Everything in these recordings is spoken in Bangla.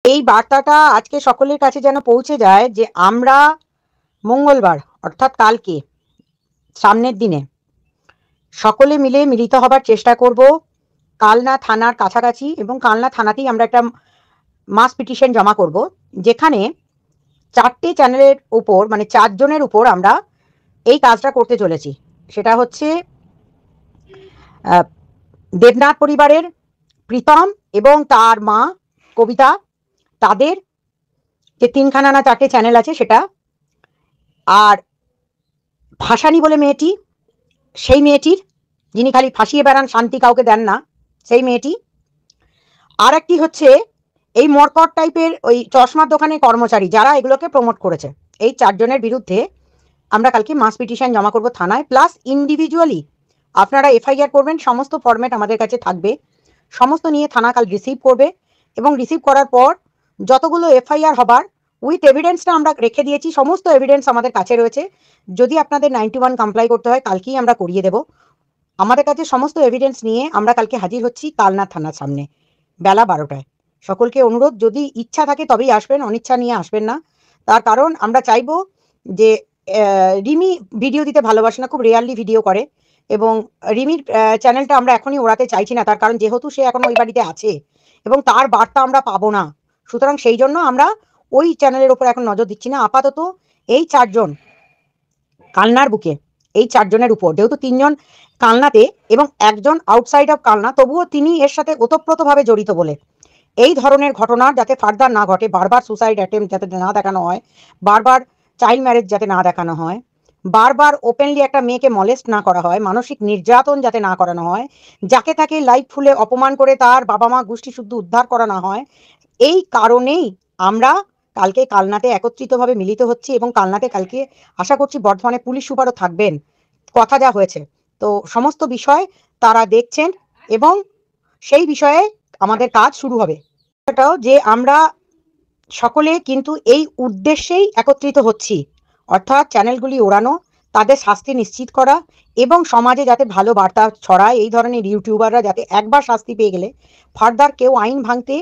এই বার্তাটা আজকে সকলের কাছে যেন পৌঁছে যায় যে আমরা মঙ্গলবার অর্থাৎ কালকে সামনের দিনে সকলে মিলে মিলিত হবার চেষ্টা করব কালনা থানার কাছাকাছি, এবং কালনা থানাতেই আমরা একটা মাস পিটিশন জমা করব, যেখানে 4টে চ্যানেলের উপর মানে 4 জনের উপর আমরা এই কাজটা করতে চলেছি। সেটা হচ্ছে দেবনাথ পরিবারের প্রীতম এবং তার মা কবিতা, তাদের যে 3খানা না 4টে চ্যানেল আছে সেটা, আর ভাসানি বলে মেয়েটি, সেই মেয়েটির, যিনি খালি ফাঁসিয়ে বেড়ান, শান্তি কাউকে দেন না, সেই মেয়েটি। আর একটি হচ্ছে এই মরকট টাইপের ওই চশমার দোকানের কর্মচারী যারা এগুলোকে প্রমোট করেছে। এই 4 জনের বিরুদ্ধে আমরা কালকে মাস পিটিশন জমা করব থানায়, প্লাস ইন্ডিভিজুয়ালি আপনারা এফআইআর করবেন। সমস্ত ফরম্যাট আমাদের কাছে থাকবে, সমস্ত নিয়ে থানা কাল রিসিভ করবে, এবং রিসিভ করার পর যতগুলো এফআইআর হবার উইথ এভিডেন্সটা আমরা রেখে দিয়েছি। সমস্ত এভিডেন্স আমাদের কাছে রয়েছে। যদি আপনাদের 91 কমপ্লাই করতে হয় কালকেই আমরা করিয়ে দেব। আমাদের কাছে সমস্ত এভিডেন্স নিয়ে আমরা কালকে হাজির হচ্ছি কালনা থানার সামনে বেলা 12টায়। সকলকে অনুরোধ, যদি ইচ্ছা থাকে তবেই আসবেন, অনিচ্ছা নিয়ে আসবেন না। তার কারণ আমরা চাইবো যে রিমি ভিডিও দিতে ভালোবাসে না, খুব রেয়ারলি ভিডিও করে, এবং রিমির চ্যানেলটা আমরা এখনই ওড়াতে চাইছি না, তার কারণ যেহেতু সে এখন ওই বাড়িতে আছে এবং তার বার্তা আমরা পাবো না, সুতরাং সেই জন্য আমরা ওই চ্যানেলের উপর এখন নজর দিচ্ছি না। আপাতত এই 4 জন কালনার বুকে, এই 4 জনের উপর, যেহেতু 3 জন কালনাতে এবং একজন আউটসাইড অফ কালনা, তবুও তিনি এর সাথে ওতপ্রোতভাবে জড়িত বলে এই ধরনের ঘটনার যাতে ফার্দার না ঘটে, বারবার সুসাইড অ্যাটেম্প যাতে না দেখানো হয়, বারবার চাইল্ড ম্যারেজ যাতে না দেখানো হয়, বারবার ওপেনলি একটা মেয়েকে মলেস্ট না করা হয়, মানসিক নির্যাতন যাতে না করানো হয়, যাকে তাকে লাইভ ফুলে অপমান করে তার বাবা মা গোষ্ঠী শুদ্ধ উদ্ধার করা না হয়, এই কারণেই আমরা কালকে কালনাতে একত্রিতভাবে মিলিত হচ্ছি। এবং কালনাতে কালকে আশা করছি বর্ধমানে পুলিশ সুপারও থাকবেন, কথা যা হয়েছে। তো সমস্ত বিষয় তারা দেখছেন এবং সেই বিষয়ে আমাদের কাজ শুরু হবে। এটাও যে আমরা সকলে কিন্তু এই উদ্দেশ্যেই একত্রিত হচ্ছি, অর্থাৎ চ্যানেলগুলি ওড়ানো, তাদের শাস্তি নিশ্চিত করা, এবং সমাজে যাতে ভালো বার্তা ছড়ায়। এই ধরনের ইউটিউবাররা যাতে একবার শাস্তি পেয়ে গেলে ফার্দার কেউ আইন ভাঙতে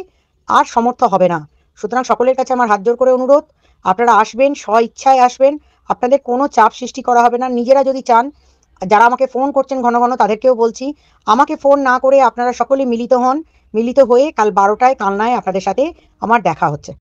আর সমর্থ হবে না। সুতরাং সকলের কাছে আমার হাত জোর করে অনুরোধ, আপনারা আসবেন, স্ব ইচ্ছায় আসবেন, আপনাদের কোনো চাপ সৃষ্টি করা হবে না। নিজেরা যদি চান, যারা আমাকে ফোন করছেন ঘন ঘন তাদেরকেও বলছি, আমাকে ফোন না করে আপনারা সকলে মিলিত হন, মিলিত হয়ে কাল 12টায় কালনায় আপনাদের সাথে আমার দেখা হচ্ছে।